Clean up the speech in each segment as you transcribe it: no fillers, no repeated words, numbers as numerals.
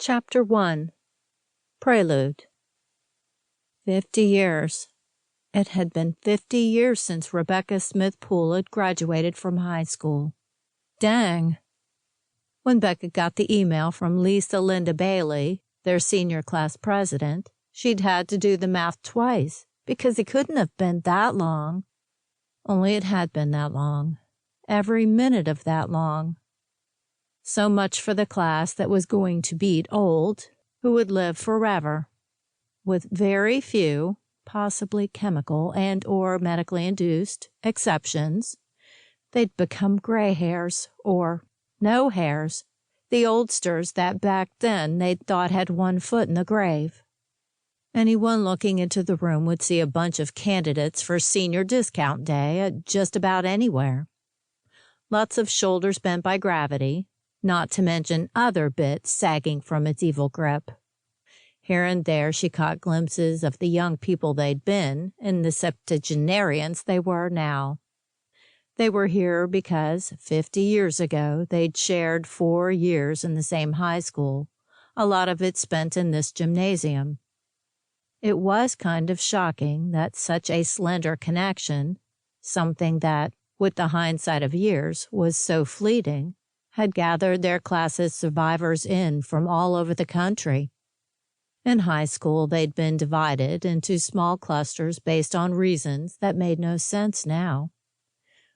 Chapter 1 Prelude 50 years. It had been 50 years since Becca Smith Poole had graduated from high school. Dang! When Becca got the email from Lisa Linda Bailey, their senior class president, she'd had to do the math twice because it couldn't have been that long. Only it had been that long. Every minute of that long. So much for the class that was going to beat old, who would live forever. With very few, possibly chemical and or medically induced, exceptions, they'd become gray hairs, or no hairs, the oldsters that back then they'd thought had one foot in the grave. Anyone looking into the room would see a bunch of candidates for senior discount day at just about anywhere. Lots of shoulders bent by gravity, not to mention other bits sagging from its evil grip. Here and there she caught glimpses of the young people they'd been and the septuagenarians they were now. They were here because 50 years ago they'd shared 4 years in the same high school, a lot of it spent in this gymnasium. It was kind of shocking that such a slender connection, something that, with the hindsight of years, was so fleeting, had gathered their class's survivors in from all over the country. In high school, they'd been divided into small clusters based on reasons that made no sense now.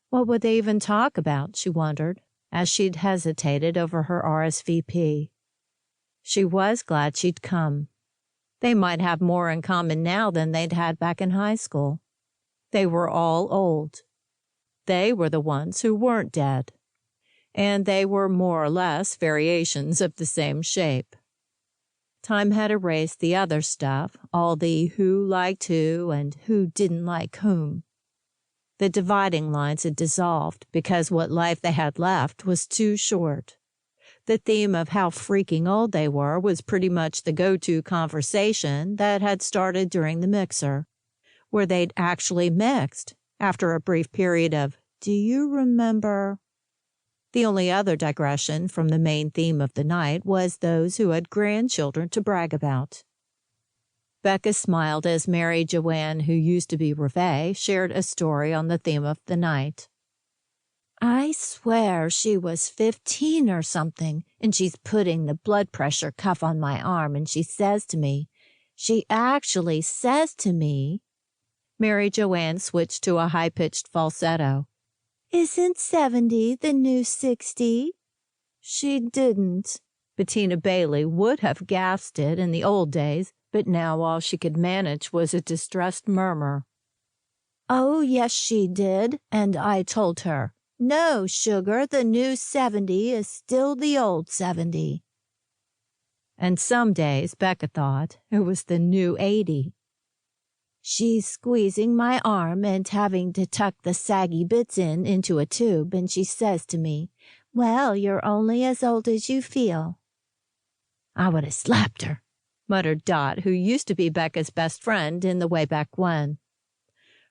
What would they even talk about, she wondered, as she'd hesitated over her RSVP. She was glad she'd come. They might have more in common now than they'd had back in high school. They were all old. They were the ones who weren't dead. And they were more or less variations of the same shape. Time had erased the other stuff, all the who liked who and who didn't like whom. The dividing lines had dissolved because what life they had left was too short. The theme of how freaking old they were was pretty much the go-to conversation that had started during the mixer, where they'd actually mixed after a brief period of, "Do you remember?" The only other digression from the main theme of the night was those who had grandchildren to brag about. Becca smiled as Mary Joanne, who used to be Reve, shared a story on the theme of the night. "I swear she was 15 or something, and she's putting the blood pressure cuff on my arm, and she actually says to me," Mary Joanne switched to a high-pitched falsetto, "Isn't 70 the new 60? She didn't. Bettina Bailey would have gasped it in the old days, but now all she could manage was a distressed murmur. "Oh, yes, she did, and I told her, 'No, sugar, the new 70 is still the old 70. And some days, Becca thought, it was the new 80. "She's squeezing my arm and having to tuck the saggy bits into a tube, and she says to me, 'Well, you're only as old as you feel.'" "I would have slapped her," muttered Dot, who used to be Becca's best friend in the way back when.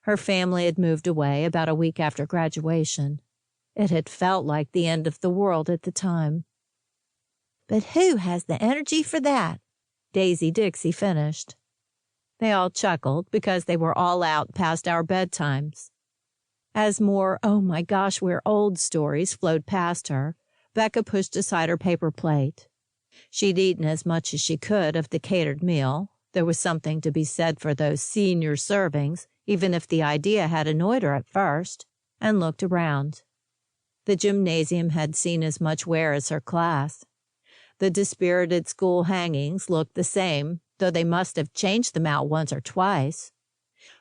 Her family had moved away about a week after graduation. It had felt like the end of the world at the time. "But who has the energy for that?" Daisy Dixie finished. They all chuckled because they were all out past our bedtimes. As more "oh my gosh, we're old" stories flowed past her, Becca pushed aside her paper plate. She'd eaten as much as she could of the catered meal. There was something to be said for those senior servings, even if the idea had annoyed her at first, and looked around. The gymnasium had seen as much wear as her class. The dispirited school hangings looked the same, though they must have changed them out once or twice.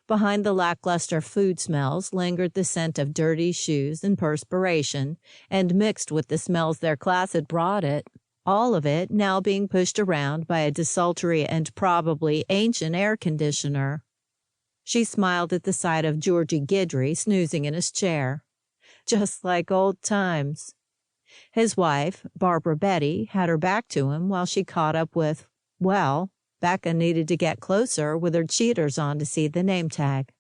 Behind the lackluster food smells lingered the scent of dirty shoes and perspiration, and mixed with the smells their class had brought it, all of it now being pushed around by a desultory and probably ancient air conditioner. She smiled at the sight of Georgie Guidry snoozing in his chair. Just like old times. His wife, Barbara Betty, had her back to him while she caught up with, well, Becca needed to get closer with her cheaters on to see the name tag.